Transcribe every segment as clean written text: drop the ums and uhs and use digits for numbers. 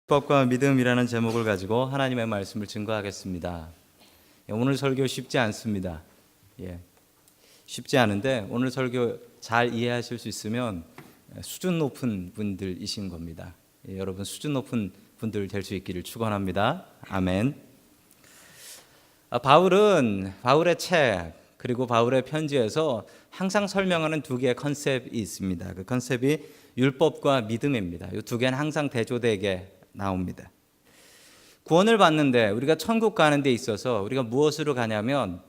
율법과 믿음이라는 제목을 가지고 하나님의 말씀을 증거하겠습니다. 오늘 설교 쉽지 않습니다. 쉽지 않은데 오늘 설교 잘 이해하실 수 있으면 수준 높은 분들이신 겁니다. 여러분 수준 높은 분들 될 수 있기를 축원합니다. 아멘. 바울의 책 그리고 바울의 편지에서 항상 설명하는 두 개의 컨셉이 있습니다. 그 컨셉이 율법과 믿음입니다. 이 두 개는 항상 대조되게 나옵니다. 구원을 받는데 우리가 천국 가는 데 있어서 우리가 무엇으로 가냐면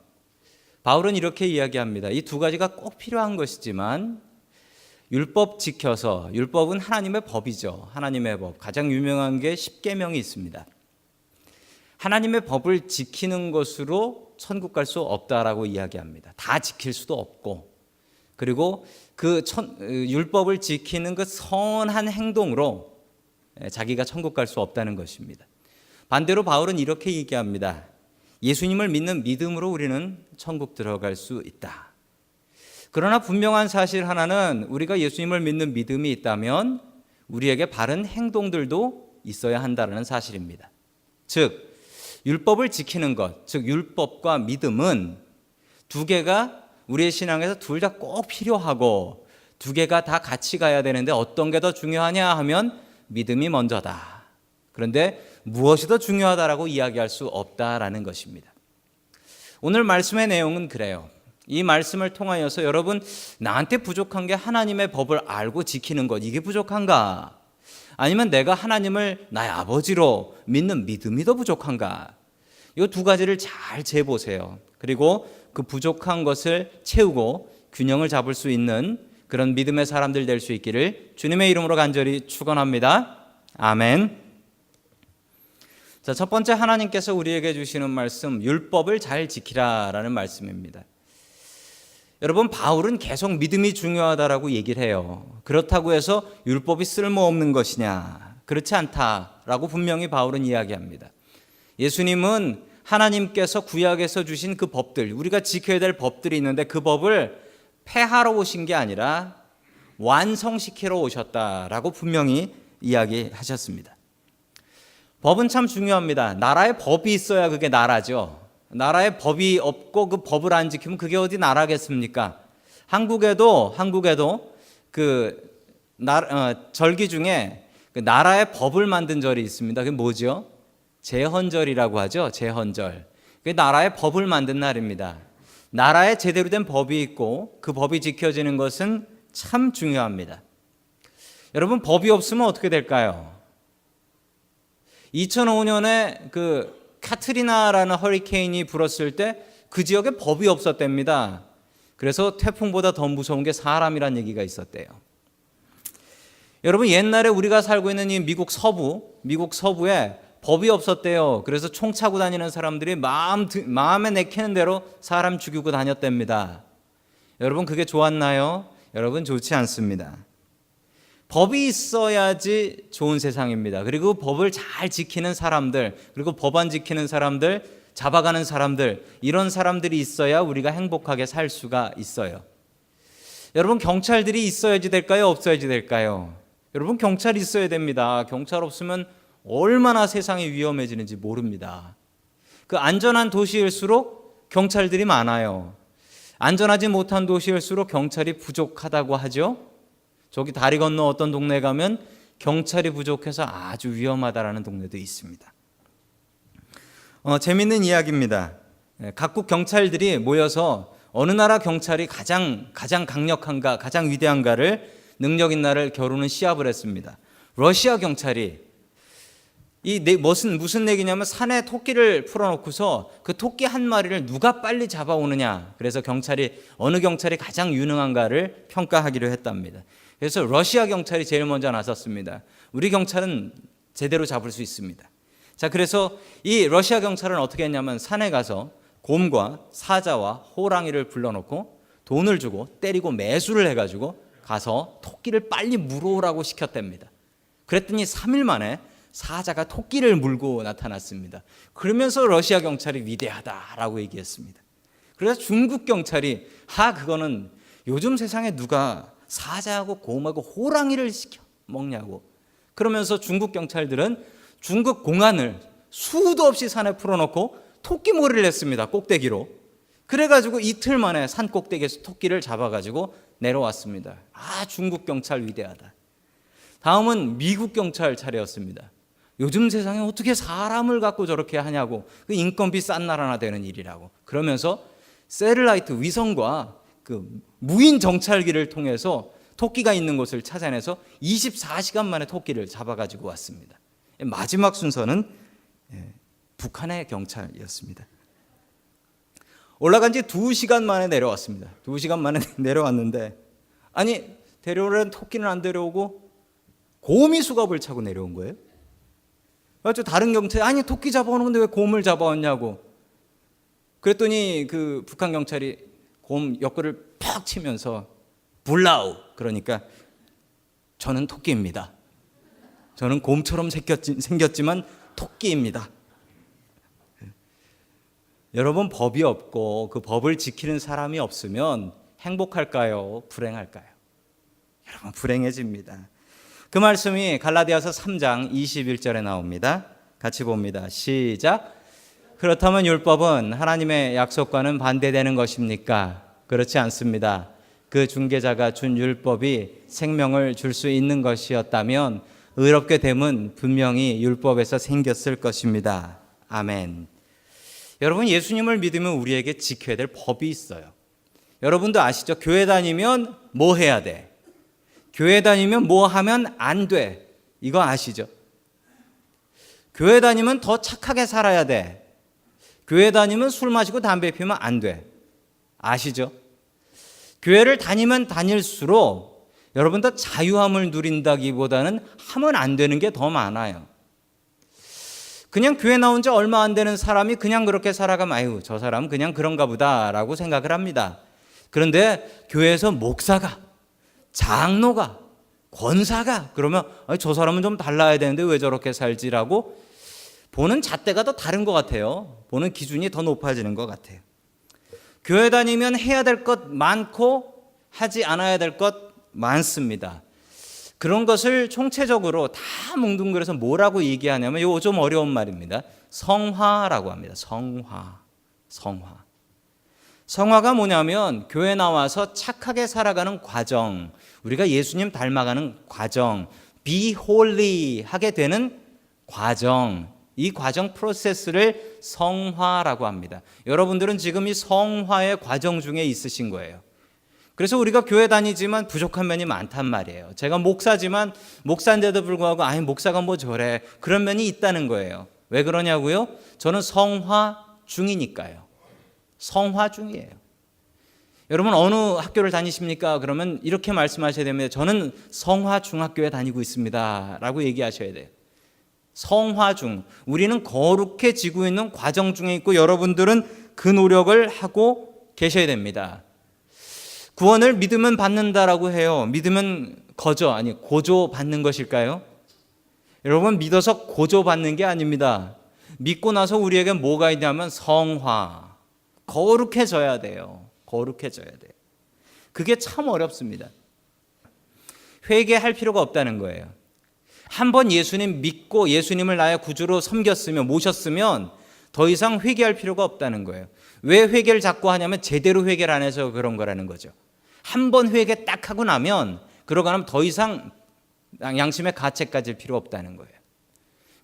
바울은 이렇게 이야기합니다. 이 두 가지가 꼭 필요한 것이지만 율법 지켜서, 율법은 하나님의 법이죠. 하나님의 법. 가장 유명한 게 십계명이 있습니다. 하나님의 법을 지키는 것으로 천국 갈 수 없다라고 이야기합니다. 다 지킬 수도 없고, 그리고 율법을 지키는 그 선한 행동으로 자기가 천국 갈 수 없다는 것입니다. 반대로 바울은 이렇게 얘기합니다. 예수님을 믿는 믿음으로 우리는 천국 들어갈 수 있다. 그러나 분명한 사실 하나는 우리가 예수님을 믿는 믿음이 있다면 우리에게 바른 행동들도 있어야 한다는 사실입니다. 즉 율법을 지키는 것, 즉 율법과 믿음은 두 개가 우리의 신앙에서 둘 다 꼭 필요하고 두 개가 다 같이 가야 되는데 어떤 게 더 중요하냐 하면 믿음이 먼저다. 그런데 무엇이 더 중요하다라고 이야기할 수 없다라는 것입니다. 오늘 말씀의 내용은 그래요. 이 말씀을 통하여서 여러분, 나한테 부족한 게 하나님의 법을 알고 지키는 것, 이게 부족한가? 아니면 내가 하나님을 나의 아버지로 믿는 믿음이 더 부족한가? 이 두 가지를 잘 재보세요. 그리고 그 부족한 것을 채우고 균형을 잡을 수 있는 그런 믿음의 사람들 될 수 있기를 주님의 이름으로 간절히 축원합니다. 아멘. 자, 첫 번째 하나님께서 우리에게 주시는 말씀, 율법을 잘 지키라라는 말씀입니다. 여러분, 바울은 계속 믿음이 중요하다라고 얘기를 해요. 그렇다고 해서 율법이 쓸모없는 것이냐? 그렇지 않다라고 분명히 바울은 이야기합니다. 예수님은 하나님께서 구약에서 주신 그 법들, 우리가 지켜야 될 법들이 있는데 그 법을 폐하러 오신 게 아니라 완성시키러 오셨다라고 분명히 이야기하셨습니다. 법은 참 중요합니다. 나라에 법이 있어야 그게 나라죠. 나라에 법이 없고 그 법을 안 지키면 그게 어디 나라겠습니까? 한국에도 절기 중에 그 나라의 법을 만든 절이 있습니다. 그게 뭐죠? 제헌절이라고 하죠. 제헌절. 그게 나라의 법을 만든 날입니다. 나라에 제대로 된 법이 있고 그 법이 지켜지는 것은 참 중요합니다. 여러분, 법이 없으면 어떻게 될까요? 2005년에 그 카트리나라는 허리케인이 불었을 때 그 지역에 법이 없었답니다. 그래서 태풍보다 더 무서운 게 사람이란 얘기가 있었대요. 여러분, 옛날에 우리가 살고 있는 이 미국 서부에 법이 없었대요. 그래서 총 차고 다니는 사람들이 마음에 내키는 대로 사람 죽이고 다녔답니다. 여러분, 그게 좋았나요? 여러분, 좋지 않습니다. 법이 있어야지 좋은 세상입니다. 그리고 법을 잘 지키는 사람들, 그리고 법 안 지키는 사람들, 잡아가는 사람들, 이런 사람들이 있어야 우리가 행복하게 살 수가 있어요. 여러분, 경찰들이 있어야지 될까요? 없어야지 될까요? 여러분, 경찰이 있어야 됩니다. 경찰 없으면 얼마나 세상이 위험해지는지 모릅니다. 그 안전한 도시일수록 경찰들이 많아요. 안전하지 못한 도시일수록 경찰이 부족하다고 하죠. 저기 다리 건너 어떤 동네에 가면 경찰이 부족해서 아주 위험하다라는 동네도 있습니다. 재밌는 이야기입니다. 각국 경찰들이 모여서 어느 나라 경찰이 가장 강력한가, 가장 위대한가를, 능력 있나를 겨루는 시합을 했습니다. 러시아 경찰이 무슨 얘기냐면 산에 토끼를 풀어놓고서 그 토끼 한 마리를 누가 빨리 잡아오느냐, 그래서 어느 경찰이 가장 유능한가를 평가하기로 했답니다. 그래서 러시아 경찰이 제일 먼저 나섰습니다. 우리 경찰은 제대로 잡을 수 있습니다. 자, 그래서 이 러시아 경찰은 어떻게 했냐면 산에 가서 곰과 사자와 호랑이를 불러놓고 돈을 주고 때리고 매수를 해가지고 가서 토끼를 빨리 물어오라고 시켰답니다. 그랬더니 3일 만에 사자가 토끼를 물고 나타났습니다. 그러면서 러시아 경찰이 위대하다라고 얘기했습니다. 그래서 중국 경찰이 그거는 요즘 세상에 누가 사자하고 곰하고 호랑이를 시켜 먹냐고. 그러면서 중국 경찰들은 중국 공안을 수도 없이 산에 풀어놓고 토끼몰이를 했습니다. 꼭대기로. 그래가지고 이틀 만에 산 꼭대기에서 토끼를 잡아가지고 내려왔습니다. 아, 중국 경찰 위대하다. 다음은 미국 경찰 차례였습니다. 요즘 세상에 어떻게 사람을 갖고 저렇게 하냐고, 그 인건비 싼 나라나 되는 일이라고. 그러면서 세틀라이트 위성과 그 무인 정찰기를 통해서 토끼가 있는 곳을 찾아내서 24시간 만에 토끼를 잡아가지고 왔습니다. 마지막 순서는 북한의 경찰이었습니다. 올라간 지 2시간 만에 내려왔습니다. 2시간 만에 내려왔는데, 아니, 데려오려는 토끼는 안 데려오고 곰이 수갑을 차고 내려온 거예요. 그래서 다른 경찰이, 아니, 토끼 잡아오는 건데 왜 곰을 잡아왔냐고. 그랬더니 그 북한 경찰이 곰 옆구리를 팍 치면서 불라우, 그러니까 저는 토끼입니다. 저는 곰처럼 생겼지만 토끼입니다. 여러분, 법이 없고 그 법을 지키는 사람이 없으면 행복할까요? 불행할까요? 여러분, 불행해집니다. 그 말씀이 갈라디아서 3장 21절에 나옵니다. 같이 봅니다. 시작. 그렇다면 율법은 하나님의 약속과는 반대되는 것입니까? 그렇지 않습니다. 그 중개자가 준 율법이 생명을 줄 수 있는 것이었다면 의롭게 됨은 분명히 율법에서 생겼을 것입니다. 아멘. 여러분, 예수님을 믿으면 우리에게 지켜야 될 법이 있어요. 여러분도 아시죠? 교회 다니면 뭐 해야 돼? 교회 다니면 뭐 하면 안 돼? 이거 아시죠? 교회 다니면 더 착하게 살아야 돼. 교회 다니면 술 마시고 담배 피우면 안 돼. 아시죠? 교회를 다니면 다닐수록 여러분 더 자유함을 누린다기보다는 하면 안 되는 게 더 많아요. 그냥 교회 나온 지 얼마 안 되는 사람이 그냥 그렇게 살아가면 아유, 저 사람 그냥 그런가 보다라고 생각을 합니다. 그런데 교회에서 목사가, 장로가, 권사가 그러면 저 사람은 좀 달라야 되는데 왜 저렇게 살지라고 보는 잣대가 더 다른 것 같아요. 보는 기준이 더 높아지는 것 같아요. 교회 다니면 해야 될 것 많고 하지 않아야 될 것 많습니다. 그런 것을 총체적으로 다 뭉뚱그려서 뭐라고 얘기하냐면 이거 좀 어려운 말입니다. 성화라고 합니다. 성화가 뭐냐면 교회 나와서 착하게 살아가는 과정, 우리가 예수님 닮아가는 과정, be holy 하게 되는 과정, 이 과정 프로세스를 성화라고 합니다. 여러분들은 지금 이 성화의 과정 중에 있으신 거예요. 그래서 우리가 교회 다니지만 부족한 면이 많단 말이에요. 제가 목사지만 목사인데도 불구하고 아니 목사가 뭐 저래, 그런 면이 있다는 거예요. 왜 그러냐고요? 저는 성화 중이니까요. 성화 중이에요. 여러분 어느 학교를 다니십니까? 그러면 이렇게 말씀하셔야 됩니다. 저는 성화 중학교에 다니고 있습니다 라고 얘기하셔야 돼요. 성화 중, 우리는 거룩해지고 있는 과정 중에 있고 여러분들은 그 노력을 하고 계셔야 됩니다. 구원을 믿으면 받는다라고 해요. 믿으면 거저, 아니 고조 받는 것일까요? 여러분, 믿어서 고조 받는 게 아닙니다. 믿고 나서 우리에게 뭐가 있냐면 성화, 거룩해져야 돼요. 거룩해져야 돼요. 그게 참 어렵습니다. 회개할 필요가 없다는 거예요. 한번 예수님 믿고 예수님을 나의 구주로 섬겼으면, 모셨으면 더 이상 회개할 필요가 없다는 거예요. 왜 회개를 자꾸 하냐면 제대로 회개를 안 해서 그런 거라는 거죠. 한 번 회개 딱 하고 나면 그러고 나면 더 이상 양심의 가책 가질 필요 없다는 거예요.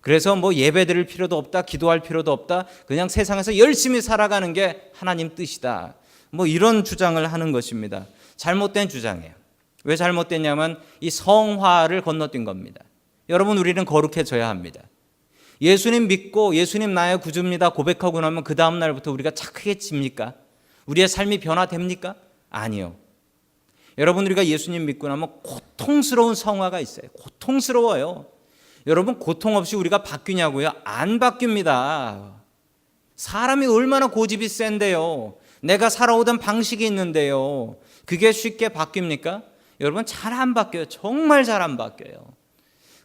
그래서 뭐 예배 드릴 필요도 없다, 기도할 필요도 없다, 그냥 세상에서 열심히 살아가는 게 하나님 뜻이다, 뭐 이런 주장을 하는 것입니다. 잘못된 주장이에요. 왜 잘못됐냐면 이 성화를 건너뛴 겁니다. 여러분, 우리는 거룩해져야 합니다. 예수님 믿고 예수님 나의 구주입니다 고백하고 나면 그 다음 날부터 우리가 착해집니까? 우리의 삶이 변화됩니까? 아니요. 여러분, 우리가 예수님 믿고 나면 고통스러운 성화가 있어요. 고통스러워요. 여러분, 고통 없이 우리가 바뀌냐고요? 안 바뀝니다. 사람이 얼마나 고집이 센데요. 내가 살아오던 방식이 있는데요. 그게 쉽게 바뀝니까? 여러분, 잘 안 바뀌어요. 정말 잘 안 바뀌어요.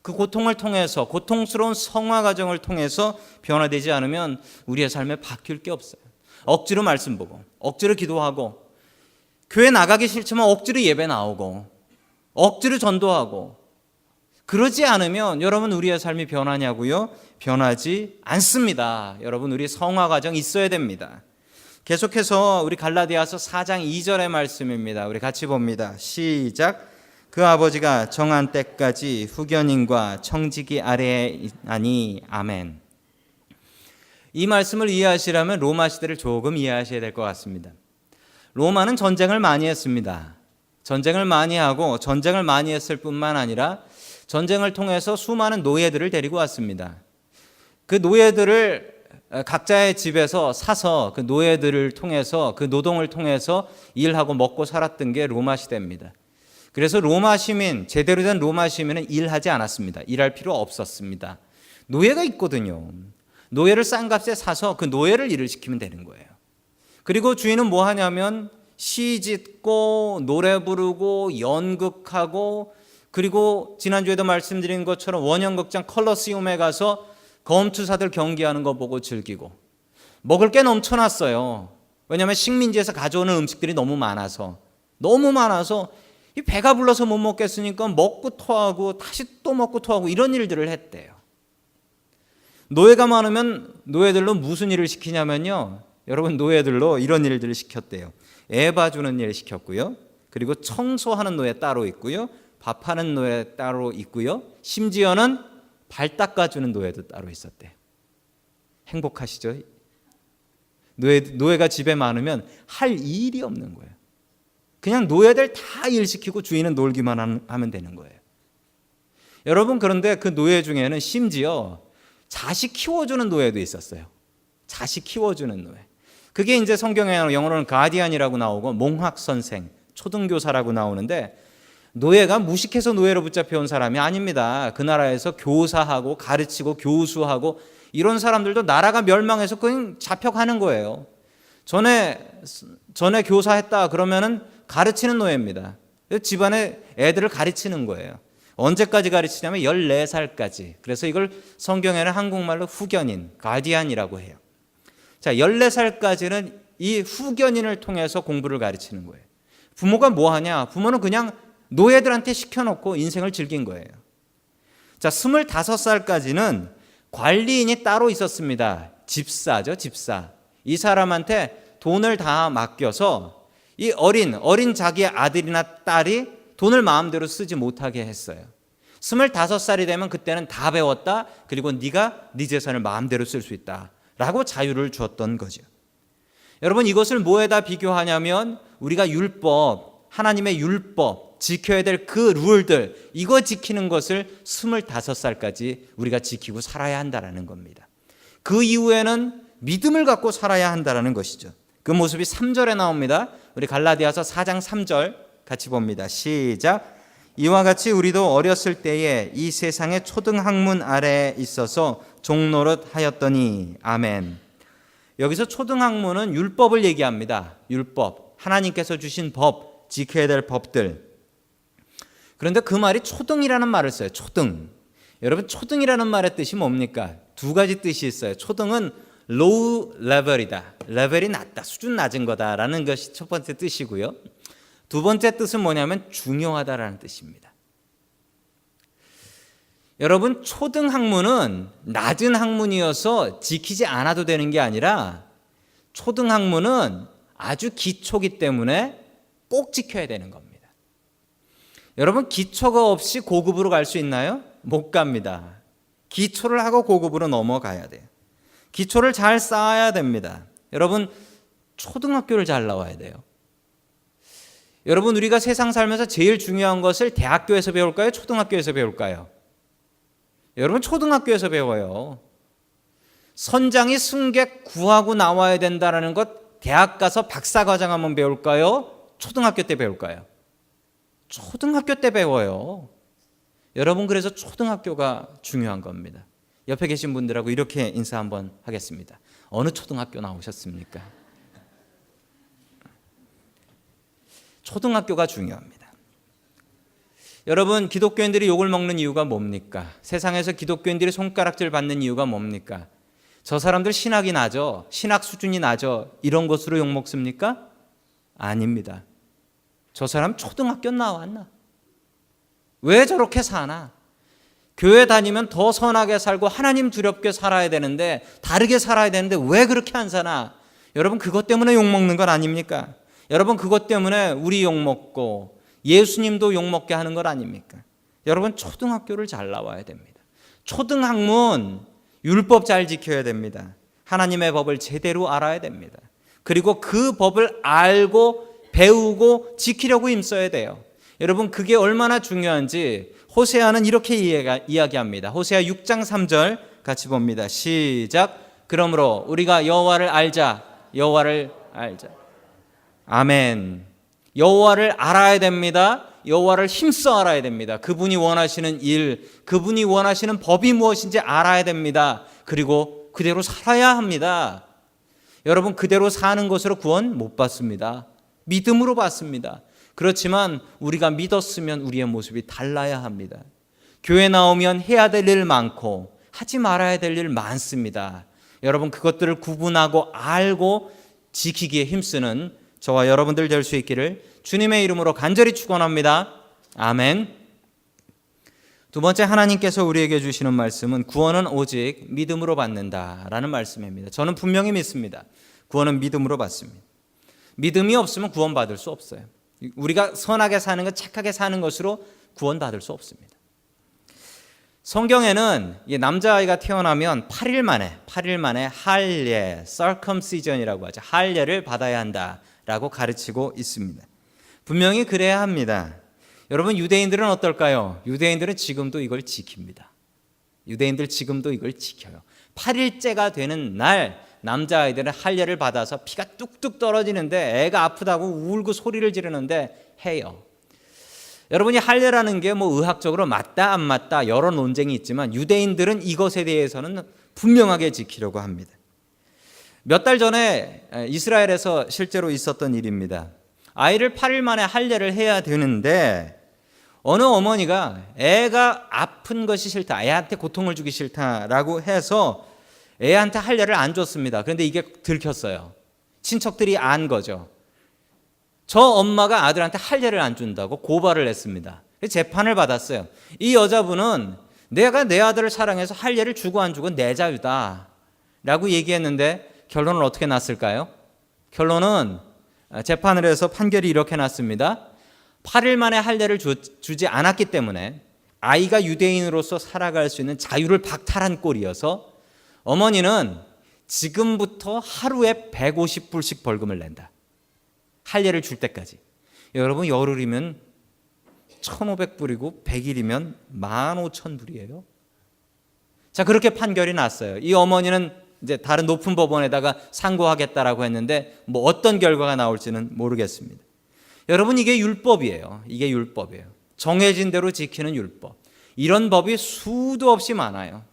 그 고통을 통해서, 고통스러운 성화 과정을 통해서 변화되지 않으면 우리의 삶에 바뀔 게 없어요. 억지로 말씀 보고, 억지로 기도하고, 교회 나가기 싫지만 억지로 예배 나오고, 억지로 전도하고, 그러지 않으면 여러분 우리의 삶이 변하냐고요? 변하지 않습니다. 여러분 우리 성화 과정 있어야 됩니다. 계속해서 우리 갈라디아서 4장 2절의 말씀입니다. 우리 같이 봅니다. 시작. 그 아버지가 정한 때까지 후견인과 청지기 아래에 있나니. 아멘. 이 말씀을 이해하시려면 로마 시대를 조금 이해하셔야 될 것 같습니다. 로마는 전쟁을 많이 했습니다. 전쟁을 많이 하고 전쟁을 많이 했을 뿐만 아니라 전쟁을 통해서 수많은 노예들을 데리고 왔습니다. 그 노예들을 각자의 집에서 사서 그 노예들을 통해서 그 노동을 통해서 일하고 먹고 살았던 게 로마 시대입니다. 그래서 로마 시민, 제대로 된 로마 시민은 일하지 않았습니다. 일할 필요 없었습니다. 노예가 있거든요. 노예를 싼 값에 사서 그 노예를 일을 시키면 되는 거예요. 그리고 주인은 뭐 하냐면 시 짓고 노래 부르고 연극하고, 그리고 지난주에도 말씀드린 것처럼 원형극장 컬러시움에 가서 검투사들 경기하는 거 보고 즐기고, 먹을 게 넘쳐났어요. 왜냐하면 식민지에서 가져오는 음식들이 너무 많아서 이 배가 불러서 못 먹겠으니까 먹고 토하고 다시 또 먹고 토하고 이런 일들을 했대요. 노예가 많으면 노예들로 무슨 일을 시키냐면요, 여러분 노예들로 이런 일들을 시켰대요. 애 봐주는 일 시켰고요, 그리고 청소하는 노예 따로 있고요, 밥하는 노예 따로 있고요, 심지어는 발 닦아주는 노예도 따로 있었대요. 행복하시죠? 노예가 집에 많으면 할 일이 없는 거예요. 그냥 노예들 다 일시키고 주인은 놀기만 하면 되는 거예요. 여러분, 그런데 그 노예 중에는 심지어 자식 키워주는 노예도 있었어요. 자식 키워주는 노예. 그게 이제 성경에 영어로는 가디안이라고 나오고 몽학선생, 초등교사라고 나오는데, 노예가 무식해서 노예로 붙잡혀온 사람이 아닙니다. 그 나라에서 교사하고 가르치고 교수하고 이런 사람들도 나라가 멸망해서 그냥 잡혀가는 거예요. 전에 교사했다 그러면은 가르치는 노예입니다. 집안에 애들을 가르치는 거예요. 언제까지 가르치냐면 14살까지. 그래서 이걸 성경에는 한국말로 후견인, 가디안이라고 해요. 자, 14살까지는 이 후견인을 통해서 공부를 가르치는 거예요. 부모가 뭐 하냐? 부모는 그냥 노예들한테 시켜놓고 인생을 즐긴 거예요. 자, 25살까지는 관리인이 따로 있었습니다. 집사죠, 집사. 이 사람한테 돈을 다 맡겨서 이 어린 자기의 아들이나 딸이 돈을 마음대로 쓰지 못하게 했어요. 25살이 되면 그때는 다 배웠다. 그리고 네가 네 재산을 마음대로 쓸 수 있다 라고 자유를 주었던 거죠. 여러분, 이것을 뭐에다 비교하냐면 우리가 율법, 하나님의 율법, 지켜야 될 그 룰들, 이거 지키는 것을 25살까지 우리가 지키고 살아야 한다는 겁니다. 그 이후에는 믿음을 갖고 살아야 한다는 것이죠. 그 모습이 3절에 나옵니다. 우리 갈라디아서 4장 3절 같이 봅니다. 시작. 이와 같이 우리도 어렸을 때에 이 세상의 초등학문 아래에 있어서 종노릇 하였더니. 아멘. 여기서 초등학문은 율법을 얘기합니다. 율법, 하나님께서 주신 법, 지켜야 될 법들. 그런데 그 말이 초등이라는 말을 써요. 초등. 여러분, 초등이라는 말의 뜻이 뭡니까? 두 가지 뜻이 있어요. 초등은 low level이다. 레벨이 낮다, 수준 낮은 거다라는 것이 첫 번째 뜻이고요. 두 번째 뜻은 뭐냐면 중요하다라는 뜻입니다. 여러분, 초등학문은 낮은 학문이어서 지키지 않아도 되는 게 아니라 초등학문은 아주 기초기 때문에 꼭 지켜야 되는 겁니다. 여러분, 기초가 없이 고급으로 갈 수 있나요? 못 갑니다. 기초를 하고 고급으로 넘어가야 돼요. 기초를 잘 쌓아야 됩니다. 여러분, 초등학교를 잘 나와야 돼요. 여러분, 우리가 세상 살면서 제일 중요한 것을 대학교에서 배울까요? 초등학교에서 배울까요? 여러분, 초등학교에서 배워요. 선장이 승객 구하고 나와야 된다는 것 대학 가서 박사과정 한번 배울까요? 초등학교 때 배울까요? 초등학교 때 배워요. 여러분, 그래서 초등학교가 중요한 겁니다. 옆에 계신 분들하고 이렇게 인사 한번 하겠습니다. 어느 초등학교 나오셨습니까? 초등학교가 중요합니다. 여러분, 기독교인들이 욕을 먹는 이유가 뭡니까? 세상에서 기독교인들이 손가락질 받는 이유가 뭡니까? 저 사람들 신학이 나죠? 신학 수준이 나죠? 이런 것으로 욕 먹습니까? 아닙니다. 저 사람 초등학교 나왔나? 왜 저렇게 사나? 교회 다니면 더 선하게 살고 하나님 두렵게 살아야 되는데, 다르게 살아야 되는데 왜 그렇게 안 사나? 여러분, 그것 때문에 욕먹는 건 아닙니까? 여러분, 그것 때문에 우리 욕먹고 예수님도 욕먹게 하는 것 아닙니까? 여러분, 초등학교를 잘 나와야 됩니다. 초등학문 율법 잘 지켜야 됩니다. 하나님의 법을 제대로 알아야 됩니다. 그리고 그 법을 알고 배우고 지키려고 힘써야 돼요. 여러분, 그게 얼마나 중요한지 호세아는 이렇게 이야기합니다. 호세아 6장 3절 같이 봅니다. 시작. 그러므로 우리가 여호와를 알자. 여호와를 알자. 아멘. 여호와를 알아야 됩니다. 여호와를 힘써 알아야 됩니다. 그분이 원하시는 일, 그분이 원하시는 법이 무엇인지 알아야 됩니다. 그리고 그대로 살아야 합니다. 여러분, 그대로 사는 것으로 구원 못 받습니다. 믿음으로 받습니다. 그렇지만 우리가 믿었으면 우리의 모습이 달라야 합니다. 교회 나오면 해야 될 일 많고 하지 말아야 될 일 많습니다. 여러분, 그것들을 구분하고 알고 지키기에 힘쓰는 저와 여러분들 될 수 있기를 주님의 이름으로 간절히 축원합니다. 아멘. 두 번째, 하나님께서 우리에게 주시는 말씀은 구원은 오직 믿음으로 받는다라는 말씀입니다. 저는 분명히 믿습니다. 구원은 믿음으로 받습니다. 믿음이 없으면 구원받을 수 없어요. 우리가 선하게 사는 것, 착하게 사는 것으로 구원받을 수 없습니다. 성경에는 남자아이가 태어나면 8일 만에 할례, circumcision이라고 하죠. 할례를 받아야 한다라고 가르치고 있습니다. 분명히 그래야 합니다. 여러분, 유대인들은 어떨까요? 유대인들은 지금도 이걸 지킵니다. 유대인들 지금도 이걸 지켜요. 8일째가 되는 날 남자아이들은 할례를 받아서 피가 뚝뚝 떨어지는데 애가 아프다고 울고 소리를 지르는데 해요. 여러분이 할례라는 게 뭐 의학적으로 맞다 안 맞다 여러 논쟁이 있지만 유대인들은 이것에 대해서는 분명하게 지키려고 합니다. 몇 달 전에 이스라엘에서 실제로 있었던 일입니다. 아이를 8일 만에 할례를 해야 되는데 어느 어머니가 애가 아픈 것이 싫다, 애한테 고통을 주기 싫다라고 해서 애한테 할례를 안 줬습니다. 그런데 이게 들켰어요. 친척들이 안 거죠. 저 엄마가 아들한테 할례를 안 준다고 고발을 했습니다. 재판을 받았어요. 이 여자분은 내가 내 아들을 사랑해서 할례를 주고 안 주고 내 자유다 라고 얘기했는데 결론은 어떻게 났을까요? 결론은 재판을 해서 판결이 이렇게 났습니다. 8일 만에 할례를 주지 않았기 때문에 아이가 유대인으로서 살아갈 수 있는 자유를 박탈한 꼴이어서 어머니는 지금부터 하루에 150불씩 벌금을 낸다. 할례를 줄 때까지. 여러분, 열흘이면 1,500불이고 100일이면 15,000불이에요. 자, 그렇게 판결이 났어요. 이 어머니는 이제 다른 높은 법원에다가 상고하겠다라고 했는데 뭐 어떤 결과가 나올지는 모르겠습니다. 여러분, 이게 율법이에요. 이게 율법이에요. 정해진 대로 지키는 율법. 이런 법이 수도 없이 많아요.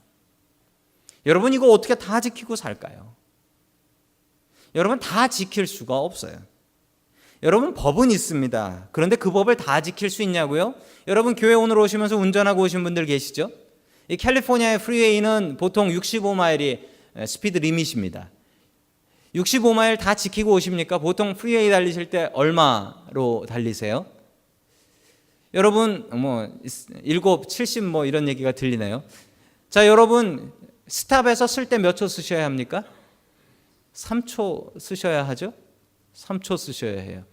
여러분, 이거 어떻게 다 지키고 살까요? 여러분, 다 지킬 수가 없어요. 여러분, 법은 있습니다. 그런데 그 법을 다 지킬 수 있냐고요? 여러분, 교회 오늘 오시면서 운전하고 오신 분들 계시죠? 이 캘리포니아의 프리웨이는 보통 65마일이 스피드 리밋입니다. 65마일 다 지키고 오십니까? 보통 프리웨이 달리실 때 얼마로 달리세요? 여러분, 뭐 7, 70 뭐 이런 얘기가 들리네요. 자, 여러분, 스탑에서 쓸 때 몇 초 쓰셔야 합니까? 3초 쓰셔야 하죠? 3초 쓰셔야 해요.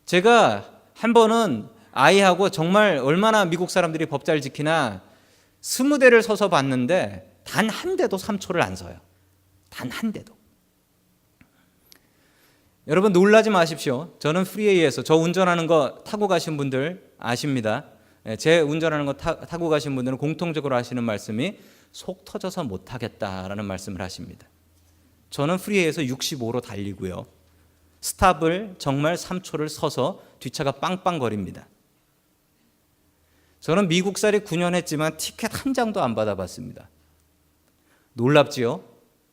제가 한 번은 아이하고 정말 얼마나 미국 사람들이 법 잘 지키나 20대를 서서 봤는데 단 한 대도 3초를 안 서요. 단 한 대도. 여러분, 놀라지 마십시오. 저는 프리웨이에서 저 운전하는 거 타고 가신 분들 아십니다. 제 운전하는 거 타고 가신 분들은 공통적으로 하시는 말씀이 속 터져서 못하겠다라는 말씀을 하십니다. 저는 프리웨이에서 65로 달리고요. 스탑을 정말 3초를 서서 뒷차가 빵빵거립니다. 저는 미국살이 9년 했지만 티켓 한 장도 안 받아봤습니다. 놀랍지요?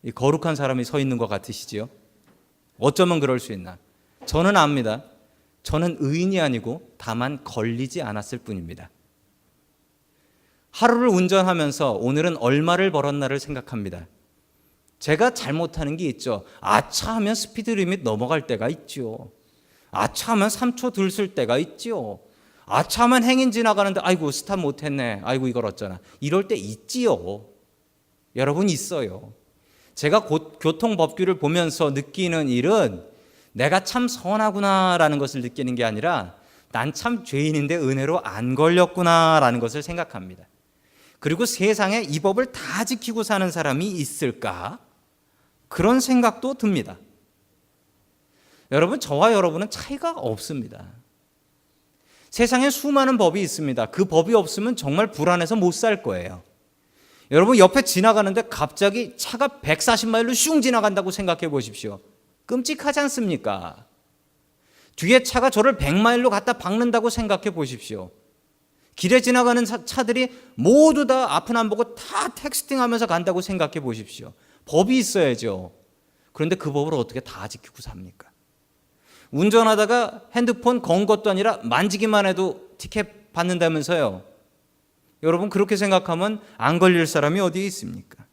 이 거룩한 사람이 서 있는 것 같으시지요? 어쩌면 그럴 수 있나? 저는 압니다. 저는 의인이 아니고 다만 걸리지 않았을 뿐입니다. 하루를 운전하면서 오늘은 얼마를 벌었나를 생각합니다. 제가 잘못하는 게 있죠. 아차 하면 스피드 리밋 넘어갈 때가 있죠. 아차 하면 3초 들 쓸 때가 있죠. 아차만 행인 지나가는데 아이고 스탑 못했네, 아이고 이걸 어쩌나, 이럴 때 있지요. 여러분 있어요. 제가 교통법규를 보면서 느끼는 일은 내가 참 선하구나라는 것을 느끼는 게 아니라 난 참 죄인인데 은혜로 안 걸렸구나라는 것을 생각합니다. 그리고 세상에 이 법을 다 지키고 사는 사람이 있을까? 그런 생각도 듭니다. 여러분, 저와 여러분은 차이가 없습니다. 세상에 수많은 법이 있습니다. 그 법이 없으면 정말 불안해서 못 살 거예요. 여러분, 옆에 지나가는데 갑자기 차가 140마일로 슝 지나간다고 생각해 보십시오. 끔찍하지 않습니까? 뒤에 차가 저를 100마일로 갖다 박는다고 생각해 보십시오. 길에 지나가는 차들이 모두 다 앞은 안 보고 다 텍스팅하면서 간다고 생각해 보십시오. 법이 있어야죠. 그런데 그 법을 어떻게 다 지키고 삽니까? 운전하다가 핸드폰 건 것도 아니라 만지기만 해도 티켓 받는다면서요. 여러분, 그렇게 생각하면 안 걸릴 사람이 어디에 있습니까?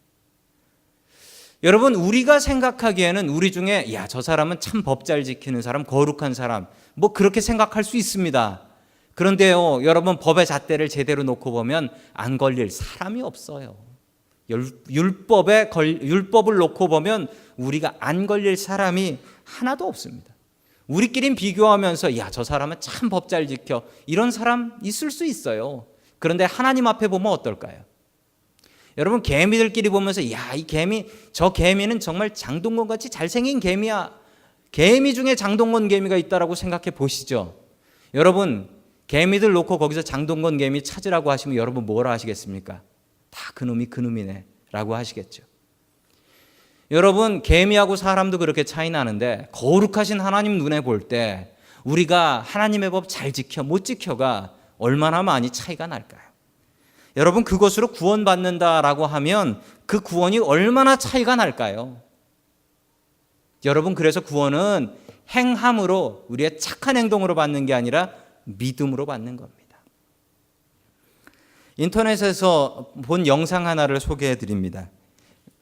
여러분, 우리가 생각하기에는 우리 중에 야, 저 사람은 참 법 잘 지키는 사람, 거룩한 사람, 뭐 그렇게 생각할 수 있습니다. 그런데요, 여러분, 법의 잣대를 제대로 놓고 보면 안 걸릴 사람이 없어요. 율법을 놓고 보면 우리가 안 걸릴 사람이 하나도 없습니다. 우리끼리 비교하면서 야, 저 사람은 참 법 잘 지켜, 이런 사람 있을 수 있어요. 그런데 하나님 앞에 보면 어떨까요? 여러분, 개미들끼리 보면서 야, 저 개미는 정말 장동건 같이 잘생긴 개미야. 개미 중에 장동건 개미가 있다라고 생각해 보시죠. 여러분, 개미들 놓고 거기서 장동건 개미 찾으라고 하시면 여러분 뭐라 하시겠습니까? 다 그놈이네 라고 하시겠죠. 여러분, 개미하고 사람도 그렇게 차이 나는데 거룩하신 하나님 눈에 볼 때 우리가 하나님의 법 잘 지켜 못 지켜가 얼마나 많이 차이가 날까요? 여러분, 그것으로 구원받는다라고 하면 그 구원이 얼마나 차이가 날까요? 여러분, 그래서 구원은 행함으로, 우리의 착한 행동으로 받는 게 아니라 믿음으로 받는 겁니다. 인터넷에서 본 영상 하나를 소개해 드립니다.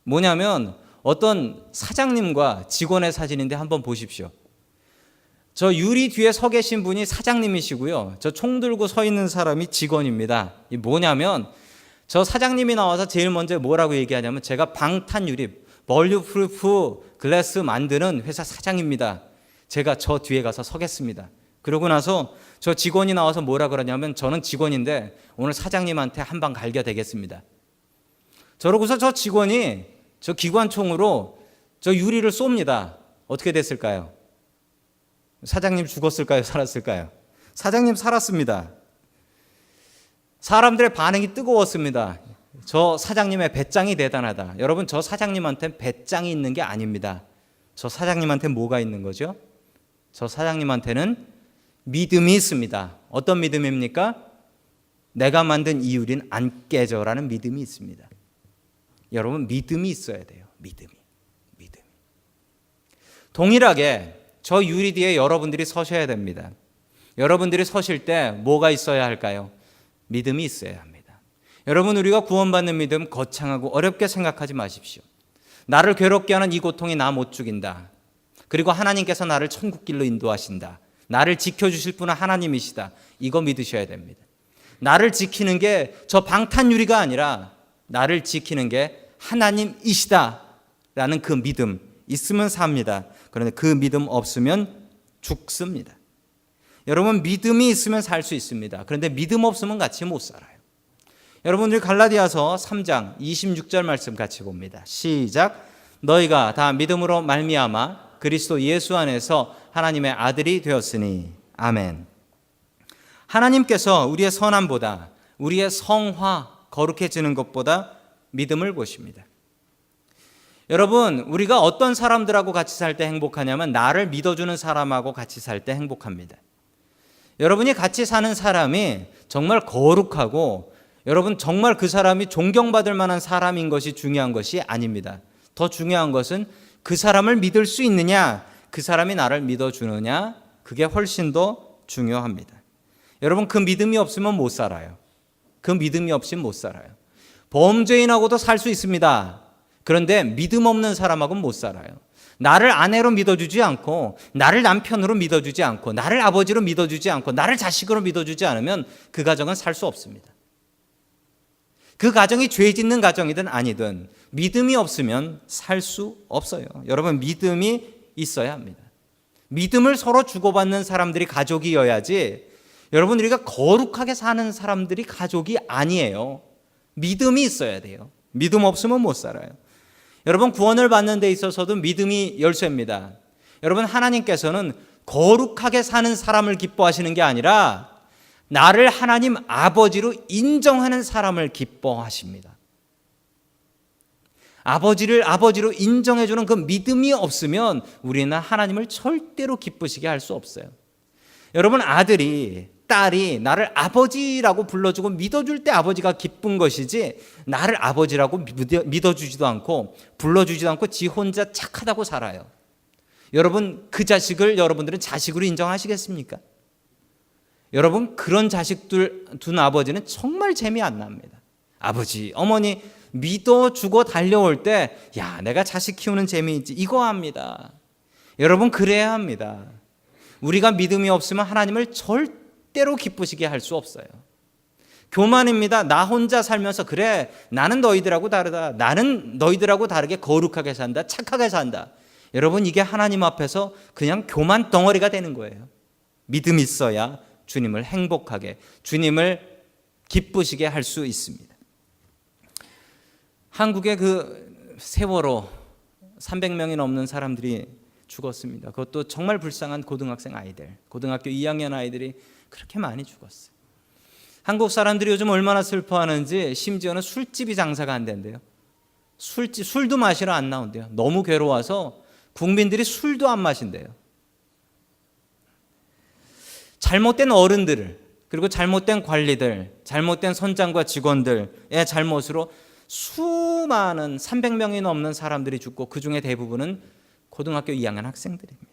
뭐냐면 어떤 사장님과 직원의 사진인데 한번 보십시오. 저 유리 뒤에 서 계신 분이 사장님이시고요. 저 총 들고 서 있는 사람이 직원입니다. 이 뭐냐면 저 사장님이 나와서 제일 먼저 뭐라고 얘기하냐면 제가 방탄 유리, 벌유프루프 글래스 만드는 회사 사장입니다. 제가 저 뒤에 가서 서겠습니다. 그러고 나서 저 직원이 나와서 뭐라 그러냐면 저는 직원인데 오늘 사장님한테 한 방 갈겨 되겠습니다. 저러고서 저 직원이 저 기관총으로 저 유리를 쏩니다. 어떻게 됐을까요? 사장님 죽었을까요? 살았을까요? 사장님 살았습니다. 사람들의 반응이 뜨거웠습니다. 저 사장님의 배짱이 대단하다. 여러분, 저 사장님한테는 배짱이 있는 게 아닙니다. 저 사장님한테는 뭐가 있는 거죠? 저 사장님한테는 믿음이 있습니다. 어떤 믿음입니까? 내가 만든 이 유리는 안 깨져라는 믿음이 있습니다. 여러분, 믿음이 있어야 돼요. 믿음이. 동일하게 저 유리 뒤에 여러분들이 서셔야 됩니다. 여러분들이 서실 때 뭐가 있어야 할까요? 믿음이 있어야 합니다. 여러분, 우리가 구원받는 믿음 거창하고 어렵게 생각하지 마십시오. 나를 괴롭게 하는 이 고통이 나 못 죽인다. 그리고 하나님께서 나를 천국길로 인도하신다. 나를 지켜주실 분은 하나님이시다. 이거 믿으셔야 됩니다. 나를 지키는 게 저 방탄유리가 아니라 나를 지키는 게 하나님이시다 라는 그 믿음 있으면 삽니다. 그런데 그 믿음 없으면 죽습니다. 여러분, 믿음이 있으면 살 수 있습니다. 그런데 믿음 없으면 같이 못 살아요. 여러분들 갈라디아서 3장 26절 말씀 같이 봅니다. 시작. 너희가 다 믿음으로 말미암아 그리스도 예수 안에서 하나님의 아들이 되었으니. 아멘. 하나님께서 우리의 선함보다, 우리의 성화, 거룩해지는 것보다 믿음을 보십니다. 여러분, 우리가 어떤 사람들하고 같이 살 때 행복하냐면 나를 믿어주는 사람하고 같이 살 때 행복합니다. 여러분이 같이 사는 사람이 정말 거룩하고 여러분 정말 그 사람이 존경받을 만한 사람인 것이 중요한 것이 아닙니다. 더 중요한 것은 그 사람을 믿을 수 있느냐, 그 사람이 나를 믿어주느냐, 그게 훨씬 더 중요합니다. 여러분, 그 믿음이 없으면 못 살아요. 그 믿음이 없이는 못 살아요. 범죄인하고도 살 수 있습니다. 그런데 믿음 없는 사람하고는 못 살아요. 나를 아내로 믿어주지 않고, 나를 남편으로 믿어주지 않고, 나를 아버지로 믿어주지 않고, 나를 자식으로 믿어주지 않으면 그 가정은 살 수 없습니다. 그 가정이 죄 짓는 가정이든 아니든 믿음이 없으면 살 수 없어요. 여러분, 믿음이 있어야 합니다. 믿음을 서로 주고받는 사람들이 가족이어야지, 여러분, 우리가 거룩하게 사는 사람들이 가족이 아니에요. 믿음이 있어야 돼요. 믿음 없으면 못 살아요. 여러분, 구원을 받는 데 있어서도 믿음이 열쇠입니다. 여러분, 하나님께서는 거룩하게 사는 사람을 기뻐하시는 게 아니라 나를 하나님 아버지로 인정하는 사람을 기뻐하십니다. 아버지를 아버지로 인정해주는 그 믿음이 없으면 우리는 하나님을 절대로 기쁘시게 할 수 없어요. 여러분, 아들이, 딸이 나를 아버지라고 불러주고 믿어줄 때 아버지가 기쁜 것이지, 나를 아버지라고 믿어주지도 않고 불러주지도 않고 지 혼자 착하다고 살아요. 여러분, 그 자식을 여러분들은 자식으로 인정하시겠습니까? 여러분, 그런 자식들 둔 아버지는 정말 재미 안 납니다. 아버지, 어머니 믿어주고 달려올 때, 야, 내가 자식 키우는 재미있지, 이거 합니다. 여러분, 그래야 합니다. 우리가 믿음이 없으면 하나님을 절대로 기쁘시게 할 수 없어요. 교만입니다. 나 혼자 살면서, 그래, 나는 너희들하고 다르다, 나는 너희들하고 다르게 거룩하게 산다, 착하게 산다. 여러분, 이게 하나님 앞에서 그냥 교만 덩어리가 되는 거예요. 믿음이 있어야 주님을 행복하게, 주님을 기쁘시게 할 수 있습니다. 한국의 그 세월호 300명이 넘는 사람들이 죽었습니다. 그것도 정말 불쌍한 고등학생 아이들, 고등학교 2학년 아이들이 그렇게 많이 죽었어요. 한국 사람들이 요즘 얼마나 슬퍼하는지, 심지어는 술집이 장사가 안 된대요. 술도 마시러 안 나온대요. 너무 괴로워서 국민들이 술도 안 마신대요. 잘못된 어른들을, 그리고 잘못된 관리들, 잘못된 선장과 직원들의 잘못으로 수많은 300명이 넘는 사람들이 죽고, 그 중에 대부분은 고등학교 2학년 학생들입니다.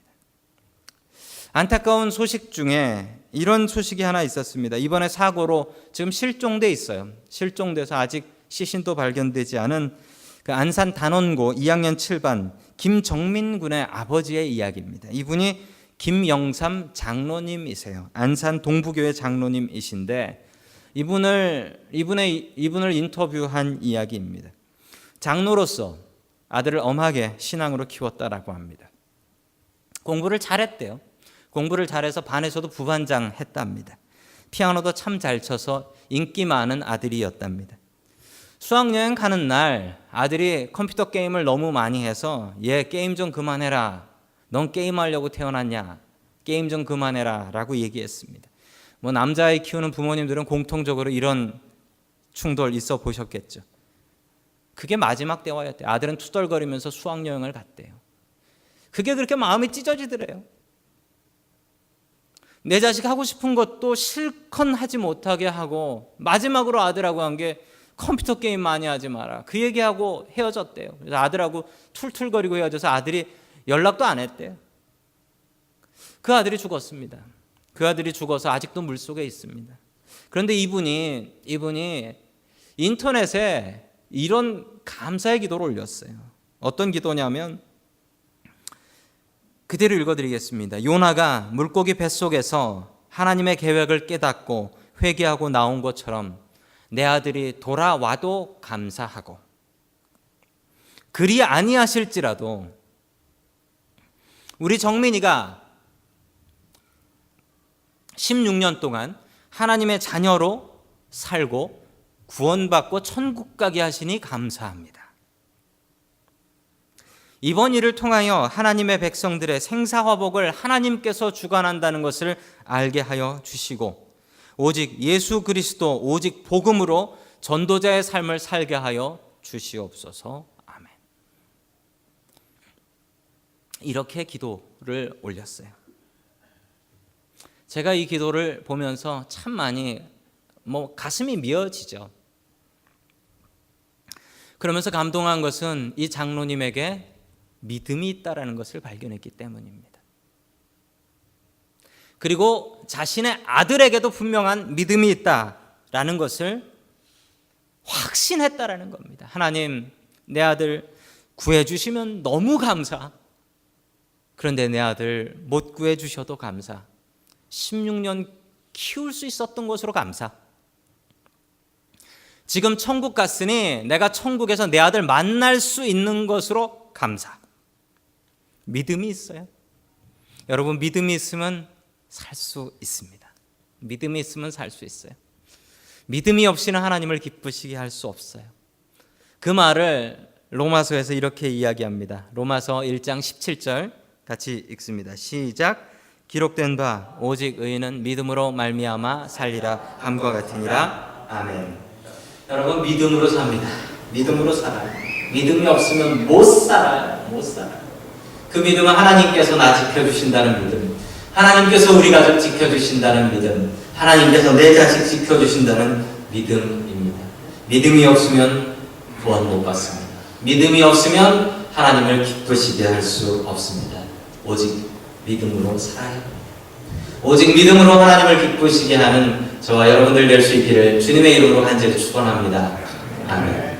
안타까운 소식 중에 이런 소식이 하나 있었습니다. 이번에 사고로 지금 실종돼 있어요. 실종돼서 아직 시신도 발견되지 않은 그 안산 단원고 2학년 7반 김정민 군의 아버지의 이야기입니다. 이분이 김영삼 장로님이세요. 안산 동부교회 장로님이신데, 이분을 인터뷰한 이야기입니다. 장로로서 아들을 엄하게 신앙으로 키웠다라고 합니다. 공부를 잘했대요. 공부를 잘해서 반에서도 부반장 했답니다. 피아노도 참 잘 쳐서 인기 많은 아들이었답니다. 수학여행 가는 날 아들이 컴퓨터 게임을 너무 많이 해서, 얘 게임 좀 그만해라, 넌 게임하려고 태어났냐, 게임 좀 그만해라 라고 얘기했습니다. 뭐 남자아이 키우는 부모님들은 공통적으로 이런 충돌 있어 보셨겠죠. 그게 마지막 대화였대요. 아들은 투덜거리면서 수학여행을 갔대요. 그게 그렇게 마음이 찢어지더래요. 내 자식 하고 싶은 것도 실컷 하지 못하게 하고, 마지막으로 아들하고 한 게 컴퓨터 게임 많이 하지 마라, 그 얘기하고 헤어졌대요. 그래서 아들하고 툴툴거리고 헤어져서 아들이 연락도 안 했대요. 그 아들이 죽었습니다. 그 아들이 죽어서 아직도 물속에 있습니다. 그런데 이분이 인터넷에 이런 감사의 기도를 올렸어요. 어떤 기도냐면, 그대로 읽어드리겠습니다. 요나가 물고기 뱃속에서 하나님의 계획을 깨닫고 회개하고 나온 것처럼 내 아들이 돌아와도 감사하고, 그리 아니하실지라도 우리 정민이가 16년 동안 하나님의 자녀로 살고 구원받고 천국 가게 하시니 감사합니다. 이번 일을 통하여 하나님의 백성들의 생사화복을 하나님께서 주관한다는 것을 알게 하여 주시고, 오직 예수 그리스도, 오직 복음으로 전도자의 삶을 살게 하여 주시옵소서. 아멘. 이렇게 기도를 올렸어요. 제가 이 기도를 보면서 참 많이 가슴이 미어지죠. 그러면서 감동한 것은 이 장로님에게 믿음이 있다라는 것을 발견했기 때문입니다. 그리고 자신의 아들에게도 분명한 믿음이 있다라는 것을 확신했다라는 겁니다. 하나님, 내 아들 구해주시면 너무 감사. 그런데 내 아들 못 구해주셔도 감사. 16년 키울 수 있었던 것으로 감사. 지금 천국 갔으니 내가 천국에서 내 아들 만날 수 있는 것으로 감사. 믿음이 있어요. 여러분, 믿음이 있으면 살 수 있습니다. 믿음이 있으면 살 수 있어요. 믿음이 없이는 하나님을 기쁘시게 할 수 없어요. 그 말을 로마서에서 이렇게 이야기합니다. 로마서 1장 17절 같이 읽습니다. 시작. 기록된 바 오직 의인은 믿음으로 말미암아 살리라 함과 같으니라. 아멘. 여러분, 믿음으로 삽니다. 믿음으로 살아요. 믿음이 없으면 못 살아요. 못 살아요. 그 믿음은 하나님께서 나 지켜주신다는 믿음, 하나님께서 우리 가족 지켜주신다는 믿음, 하나님께서 내 자식 지켜주신다는 믿음입니다. 믿음이 없으면 구원 못 받습니다. 믿음이 없으면 하나님을 기쁘시게 할 수 없습니다. 오직 믿음으로 살아야 합니다. 오직 믿음으로 하나님을 기쁘시게 하는 저와 여러분들 될 수 있기를 주님의 이름으로 간절히 축원합니다. 아멘.